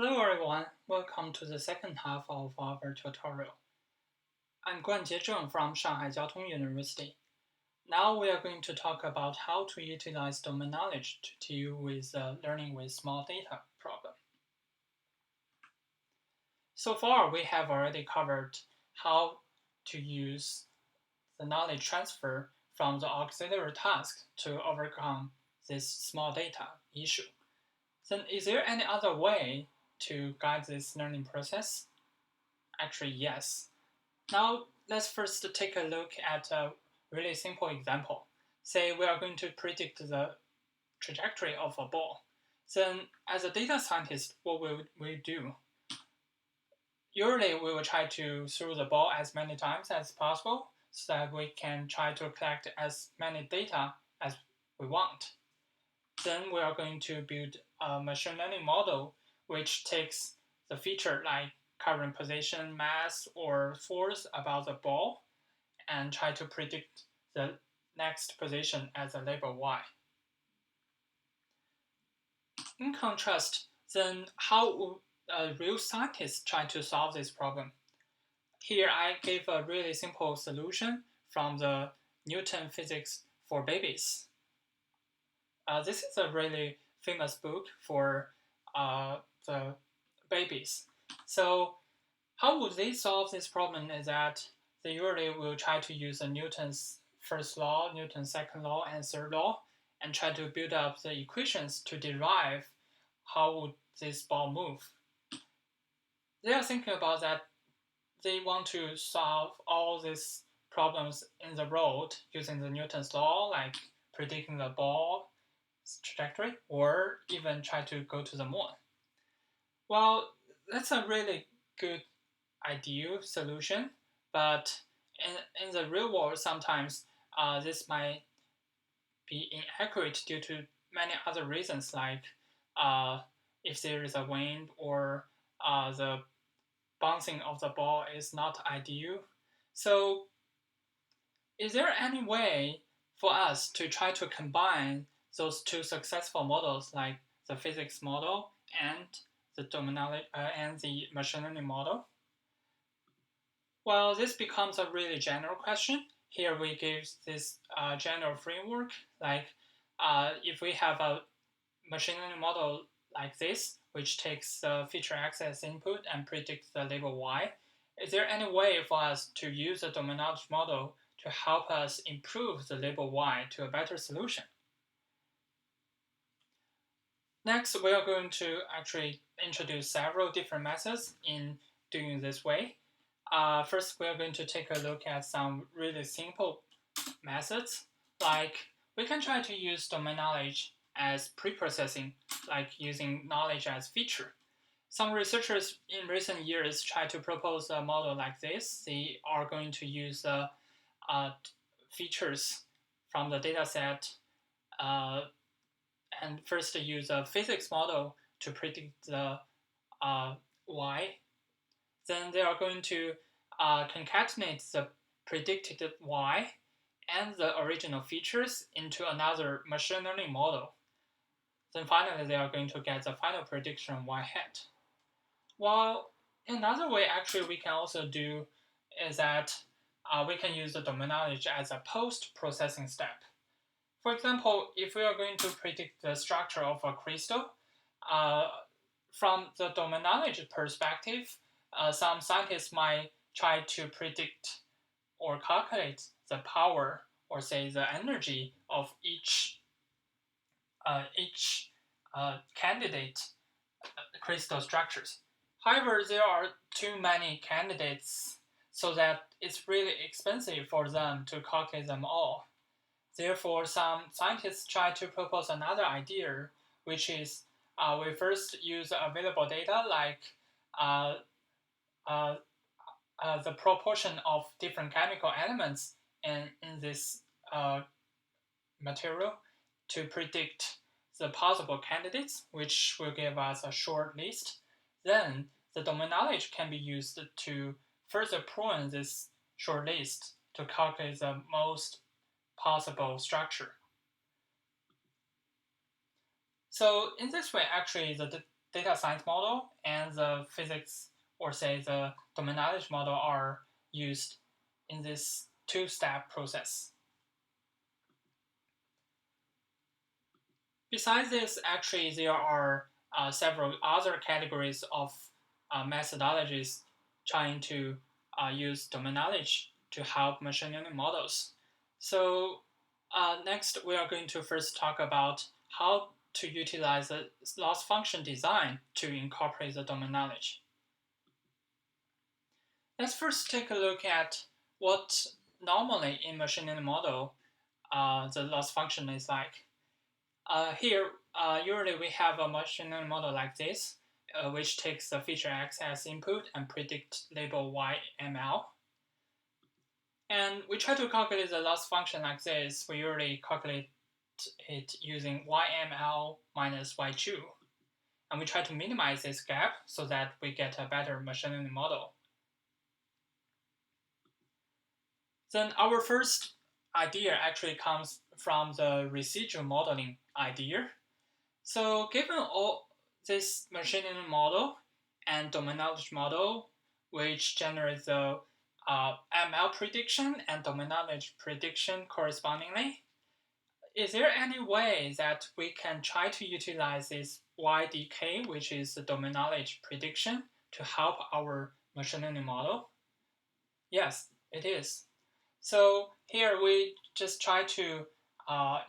Hello everyone, welcome to the second half of our tutorial. I'm Guanjie Zheng from Shanghai Jiaotong University. Now we are going to talk about how to utilize domain knowledge to deal with the learning with small data problem. So far, we have already covered how to use the knowledge transfer from the auxiliary task to overcome this small data issue. Then is there any other way to guide this learning process? Actually, yes. Now, let's first take a look at a really simple example. Say we are going to predict the trajectory of a ball. Then, as a data scientist, what will we do? Usually, we will try to throw the ball as many times as possible so that we can try to collect as many data as we want. Then we are going to build a machine learning model which takes the feature like current position, mass, or force about the ball and try to predict the next position as a label y. In contrast, then how would a real scientist try to solve this problem? Here I gave a really simple solution from the Newton Physics for Babies. This is a really famous book for the babies. So how would they solve this problem is that they usually will try to use Newton's first law, Newton's second law, and third law, and try to build up the equations to derive how would this ball move. They are thinking about that they want to solve all these problems in the road using the Newton's law, like predicting the ball trajectory, or even try to go to the moon. Well, that's a really good ideal solution, but in the real world, sometimes this might be inaccurate due to many other reasons, like if there is a wind or the bouncing of the ball is not ideal. So is there any way for us to try to combine those two successful models, like the physics model and the domain knowledge and the machine learning model? Well, this becomes a really general question. Here we give this general framework, like if we have a machine learning model like this, which takes the feature x as input and predicts the label y, is there any way for us to use the domain knowledge model to help us improve the label y to a better solution? Next, we are going to actually introduce several different methods in doing this way. First, we are going to take a look at some really simple methods, like we can try to use domain knowledge as pre-processing, like using knowledge as feature. Some researchers in recent years try to propose a model like this. They are going to use features from the dataset and first use a physics model to predict the y. Then they are going to concatenate the predicted y and the original features into another machine learning model. Then finally, they are going to get the final prediction y hat. Well, another way actually we can also do is that we can use the domain knowledge as a post-processing step. For example, if we are going to predict the structure of a crystal, from the domain knowledge perspective, some scientists might try to predict or calculate the power or say the energy of each candidate crystal structures. However, there are too many candidates so that it's really expensive for them to calculate them all. Therefore, some scientists try to propose another idea, which is we first use available data like the proportion of different chemical elements in this material to predict the possible candidates, which will give us a short list. Then the domain knowledge can be used to further prune this short list to calculate the most possible structure. So in this way, actually, the data science model and the physics, or say the domain knowledge model, are used in this two-step process. Besides this, actually, there are several other categories of methodologies trying to use domain knowledge to help machine learning models. So next, we are going to first talk about how to utilize the loss function design to incorporate the domain knowledge. Let's first take a look at what normally in machine learning model the loss function is like. Here, usually we have a machine learning model like this, which takes the feature X as input and predict label Y ML. And we try to calculate the loss function like this. We usually calculate it using YML minus Huaxiu. And we try to minimize this gap so that we get a better machine learning model. Then our first idea actually comes from the residual modeling idea. So given all this machine learning model and domain knowledge model, which generates the ML prediction and domain knowledge prediction correspondingly, is there any way that we can try to utilize this YDK, which is the domain knowledge prediction, to help our machine learning model? Yes, it is. So here we just try to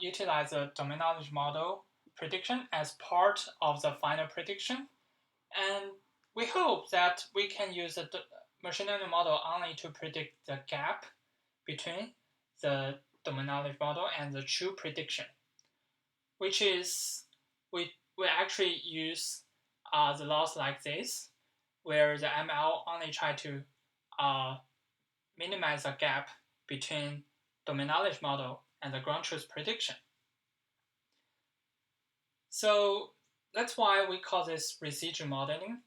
utilize the domain knowledge model prediction as part of the final prediction. And we hope that we can use the machine learning model only to predict the gap between the domain knowledge model and the true prediction, which is we actually use the loss like this, where the ML only try to minimize the gap between domain knowledge model and the ground truth prediction. So that's why we call this residual modeling.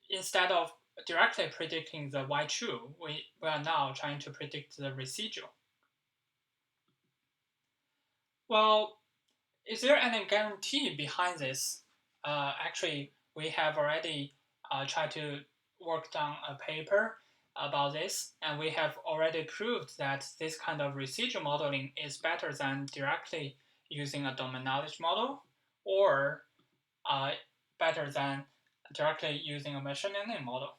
Instead of directly predicting the Y true, we are now trying to predict the residual. Well, is there any guarantee behind this? Actually, we have already tried to work on a paper about this, and we have already proved that this kind of residual modeling is better than directly using a domain knowledge model, or better than directly using a machine learning model.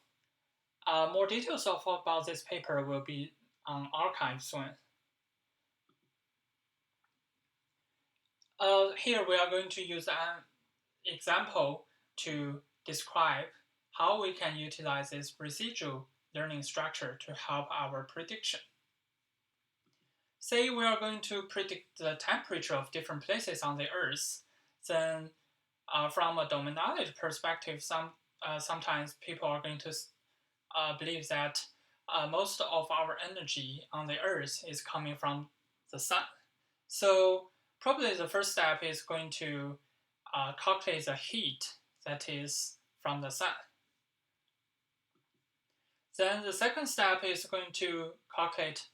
More details about this paper will be on arXiv soon. Here we are going to use an example to describe how we can utilize this residual learning structure to help our prediction. Say we are going to predict the temperature of different places on the Earth, then from a domain knowledge perspective, sometimes people are going to believe that most of our energy on the Earth is coming from the sun. So probably the first step is going to calculate the heat that is from the sun. Then the second step is going to calculate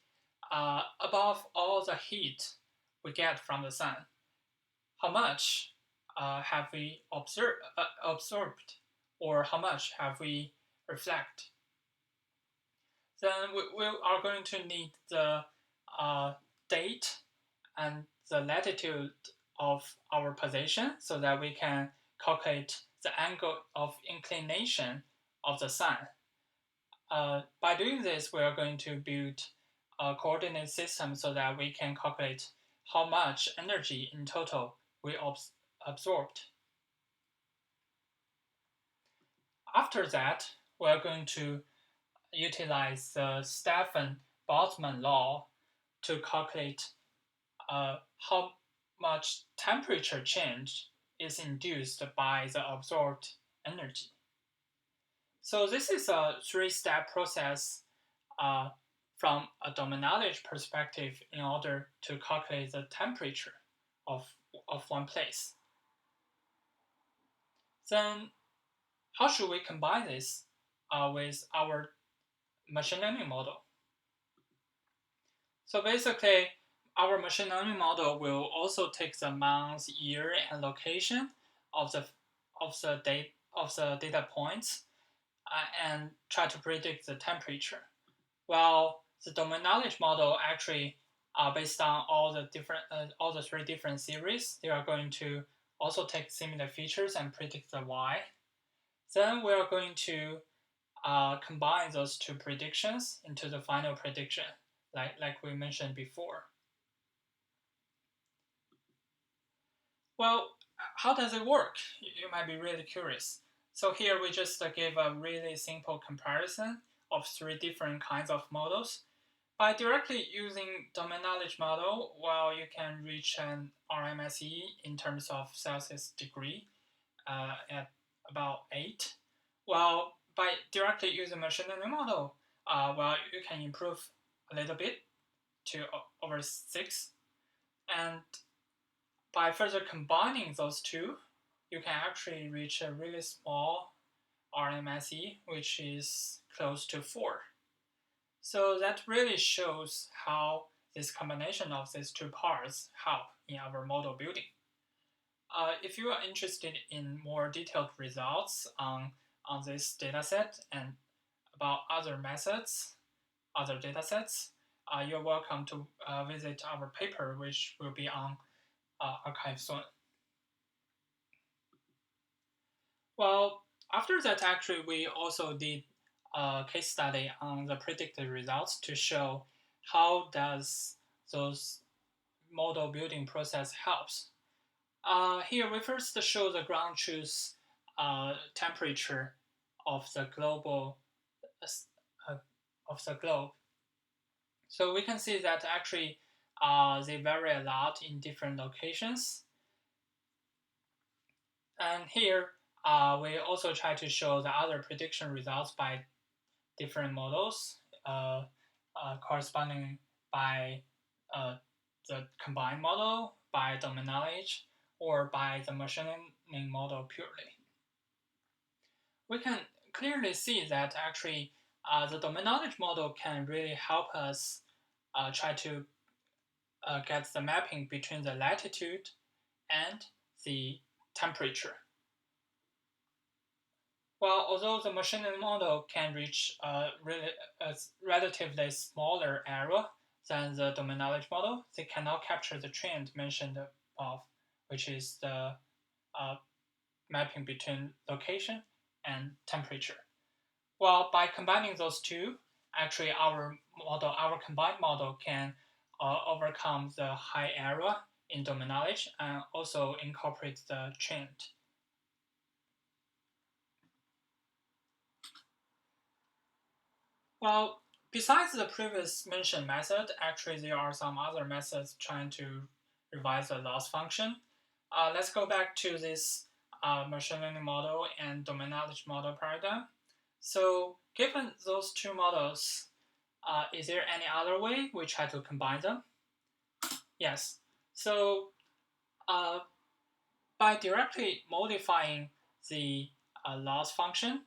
above all the heat we get from the sun, how much have we absorbed, or how much have we reflect. Then we are going to need the date and the latitude of our position so that we can calculate the angle of inclination of the sun. By doing this, we are going to build a coordinate system so that we can calculate how much energy in total we absorbed. After that, we are going to utilize the Stefan-Boltzmann law to calculate how much temperature change is induced by the absorbed energy. So this is a three-step process from a domain knowledge perspective in order to calculate the temperature of one place. Then how should we combine this with our machine learning model? So basically, our machine learning model will also take the month, year, and location of data points and try to predict the temperature. Well, the domain knowledge model actually based on all the three different series, they are going to also take similar features and predict the y. Then we are going to combine those two predictions into the final prediction, like we mentioned before. Well, how does it work? You might be really curious. So here we just give a really simple comparison of three different kinds of models. By directly using domain knowledge model, well, you can reach an RMSE in terms of Celsius degree at about 8. Well, by directly using machine learning model, well, you can improve a little bit to over 6. And by further combining those two, you can actually reach a really small RMSE, which is close to 4. So that really shows how this combination of these two parts help in our model building. If you are interested in more detailed results on this dataset and about other methods, other datasets, you're welcome to visit our paper, which will be on arXiv soon. Well, after that, actually, we also did a case study on the predicted results to show how does those model building process helps. Here, we first show the ground truth temperature of the globe. So we can see that actually they vary a lot in different locations. And here, we also try to show the other prediction results by different models corresponding by the combined model, by domain knowledge, or by the machine learning model purely. We can clearly see that actually the domain knowledge model can really help us try to get the mapping between the latitude and the temperature. Well, although the machine learning model can reach a relatively smaller area than the domain knowledge model, they cannot capture the trend mentioned above, which is the mapping between location and temperature. Well, by combining those two, actually our combined model can overcome the high error in domain knowledge and also incorporate the trend. Well, besides the previous mentioned method, actually there are some other methods trying to revise the loss function. Let's go back to this machine learning model and domain knowledge model paradigm. So given those two models, is there any other way we try to combine them? Yes. So by directly modifying the loss function,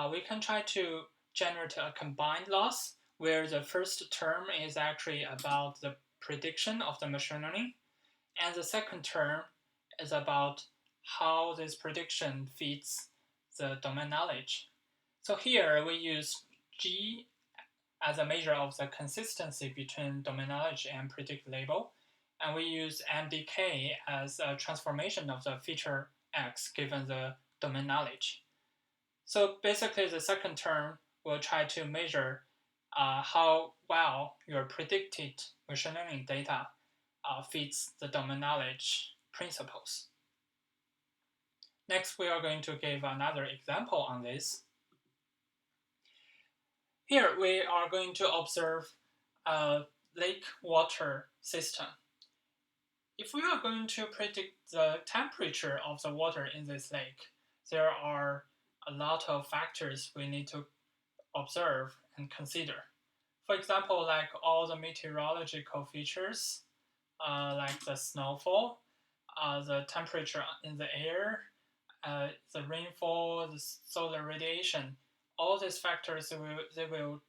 we can try to generate a combined loss where the first term is actually about the prediction of the machine learning, and the second term is about how this prediction fits the domain knowledge. So here we use G as a measure of the consistency between domain knowledge and predict label, and we use MDK as a transformation of the feature X given the domain knowledge. So basically the second term will try to measure how well your predicted machine learning data fits the domain knowledge principles. Next, we are going to give another example on this. Here, we are going to observe a lake water system. If we are going to predict the temperature of the water in this lake, there are a lot of factors we need to observe and consider. For example, like all the meteorological features, like the snowfall, the temperature in the air, the rainfall, the solar radiation, all these factors they will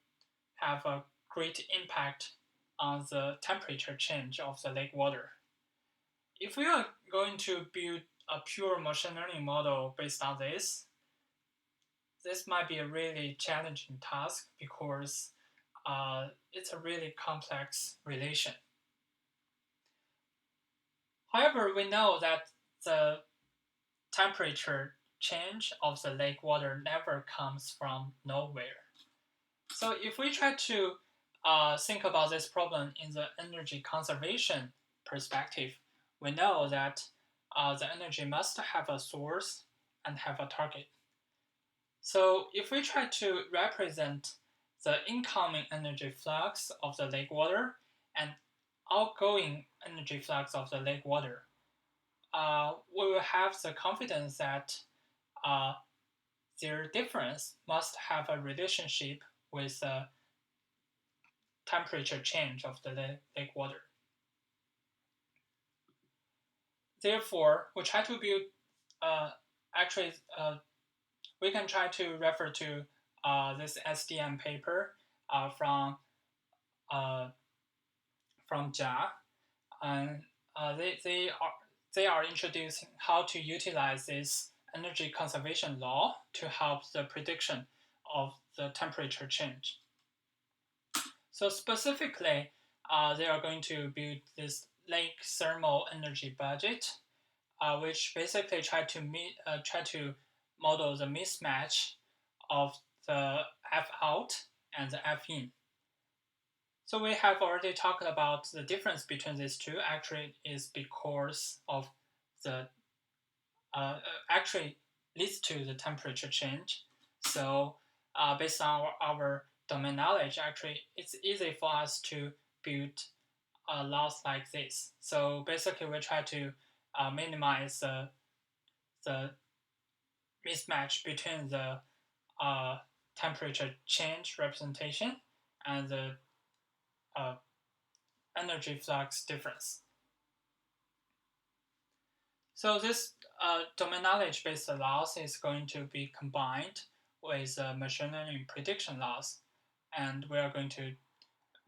have a great impact on the temperature change of the lake water. If we are going to build a pure machine learning model based on this might be a really challenging task because it's a really complex relation. However, we know that the temperature change of the lake water never comes from nowhere. So if we try to think about this problem in the energy conservation perspective, we know that the energy must have a source and have a target. So if we try to represent the incoming energy flux of the lake water and outgoing energy flux of the lake water, we will have the confidence that their difference must have a relationship with the temperature change of the lake water. Therefore, we try to build, we can try to refer to this SDM paper from Jia, and they are introducing how to utilize this energy conservation law to help the prediction of the temperature change. So specifically, they are going to build this lake thermal energy budget, which basically try to model the mismatch of the F out and the F in. So we have already talked about the difference between these two. Actually, is because of the actually leads to the temperature change. So based on our domain knowledge, actually, it's easy for us to build laws like this. So basically, we try to minimize the mismatch between the temperature change representation and the energy flux difference. So this domain knowledge-based laws is going to be combined with machine learning prediction laws, and we are going to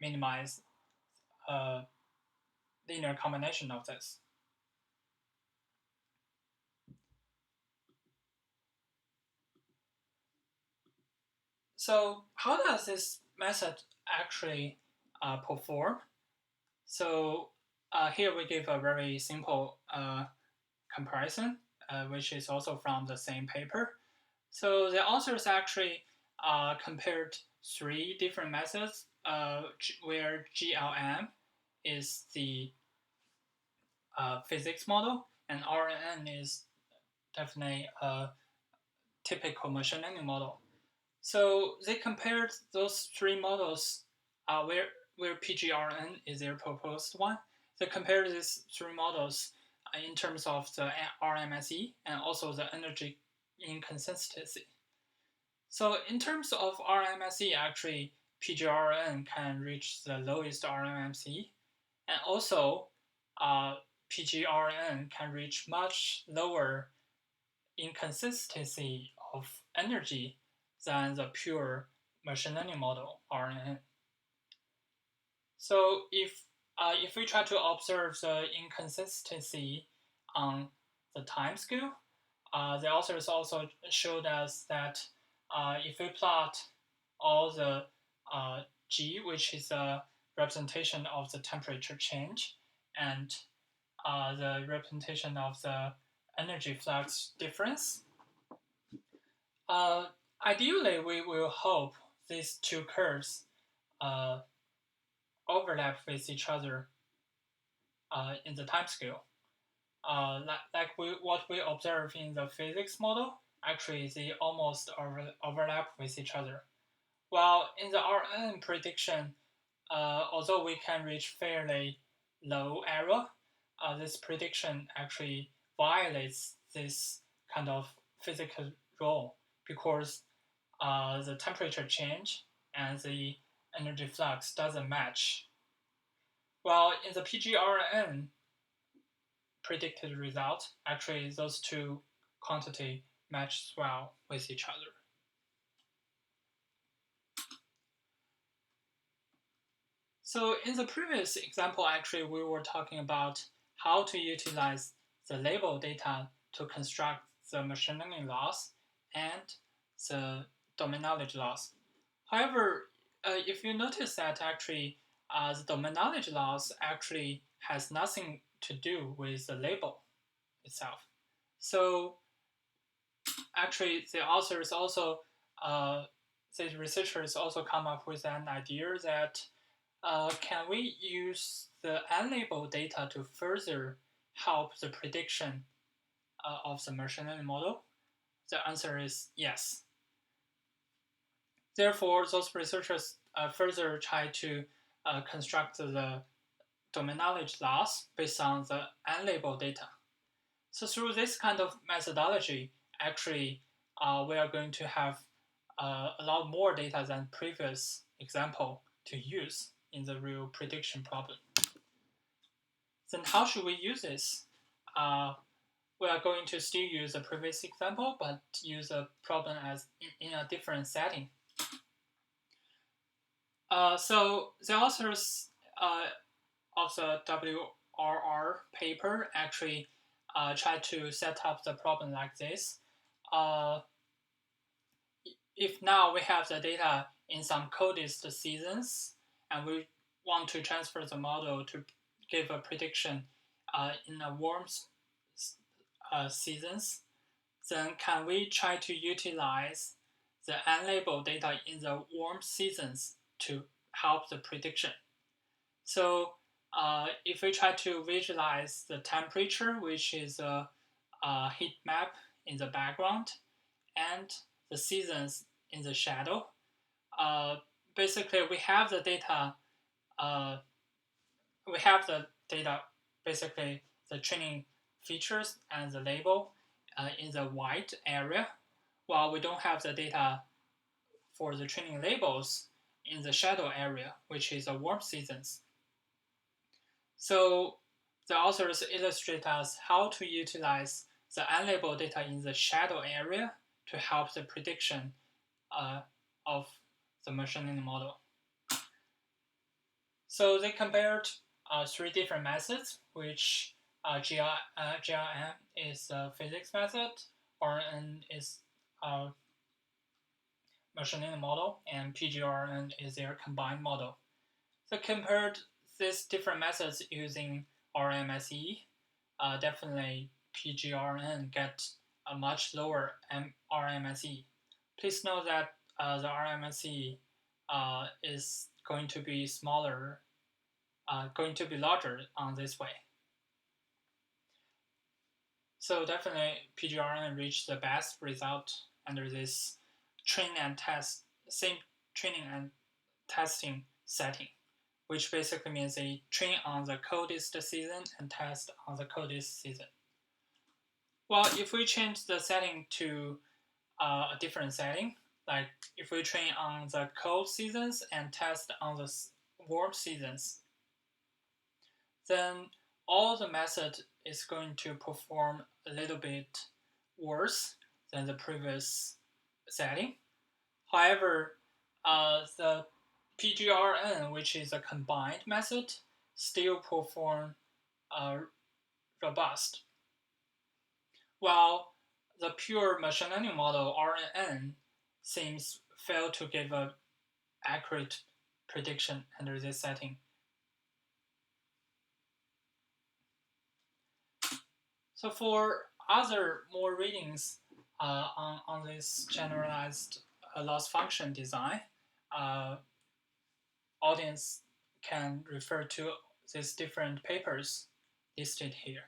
minimize linear combination of this. So how does this method actually perform? So here we give a very simple comparison, which is also from the same paper. So the authors actually compared 3 different methods where GLM is the physics model and RNN is definitely a typical machine learning model. So they compared those 3 models where PGRN is their proposed one. They compared these 3 models in terms of the RMSE and also the energy inconsistency. So in terms of RMSE, actually PGRN can reach the lowest RMSE, and also PGRN can reach much lower inconsistency of energy than the pure machine learning model RNN. So if we try to observe the inconsistency on the time scale, the authors also showed us that if we plot all the G, which is a representation of the temperature change, and the representation of the energy flux difference, ideally we will hope these 2 curves overlap with each other in the time scale. What we observe in the physics model, actually they almost overlap with each other. While in the RN prediction, although we can reach fairly low error, this prediction actually violates this kind of physical rule because the temperature change and the energy flux doesn't match. While in the PGRN predicted result, actually those 2 quantities match well with each other. So in the previous example, actually we were talking about how to utilize the label data to construct the machine learning loss and the domain knowledge loss. However, if you notice that actually the domain knowledge loss actually has nothing to do with the label itself. So actually, the authors also, the researchers also come up with an idea that can we use the unlabeled data to further help the prediction of the machine learning model? The answer is yes. Therefore, those researchers further try to construct the domain knowledge loss based on the unlabeled data. So through this kind of methodology, actually, we are going to have a lot more data than previous example to use in the real prediction problem. Then how should we use this? We are going to still use the previous example, but use a problem as in a different setting. So the authors of the WRR paper actually try to set up the problem like this. If now we have the data in some coldest seasons, and we want to transfer the model to give a prediction in a warm seasons, then can we try to utilize the unlabeled data in the warm seasons to help the prediction? So if we try to visualize the temperature, which is a heat map in the background, and the seasons in the shadow, basically we have the data. Basically the training features and the label in the white area, while we don't have the data for the training labels in the shadow area, which is the warm seasons. So the authors illustrate us how to utilize the unlabeled data in the shadow area to help the prediction of the machine learning model. So they compared 3 different methods, which GRM is a physics method, RN is a machine learning model, and PGRN is their combined model. So compared these different methods using RMSE, definitely PGRN get a much lower RMSE. Please note that the RMSE is going to be smaller, going to be larger on this way. So definitely PGRN reached the best result under this train and test, same training and testing setting, which basically means they train on the coldest season and test on the coldest season. Well, if we change the setting to a different setting, like if we train on the cold seasons and test on the warm seasons, then all the method is going to perform a little bit worse than the previous setting. However, the PGRN, which is a combined method, still perform robust. While the pure machine learning model, RNN, seems fail to give an accurate prediction under this setting. So for other more readings on this generalized loss function design, audience can refer to these different papers listed here.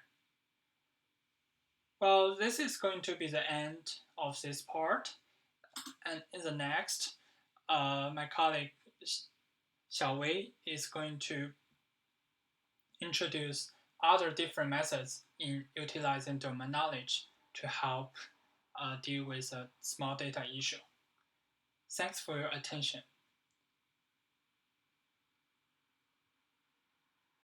Well, this is going to be the end of this part. And in the next, my colleague Xiaowei is going to introduce other different methods in utilizing domain knowledge to help deal with a small data issue. Thanks for your attention.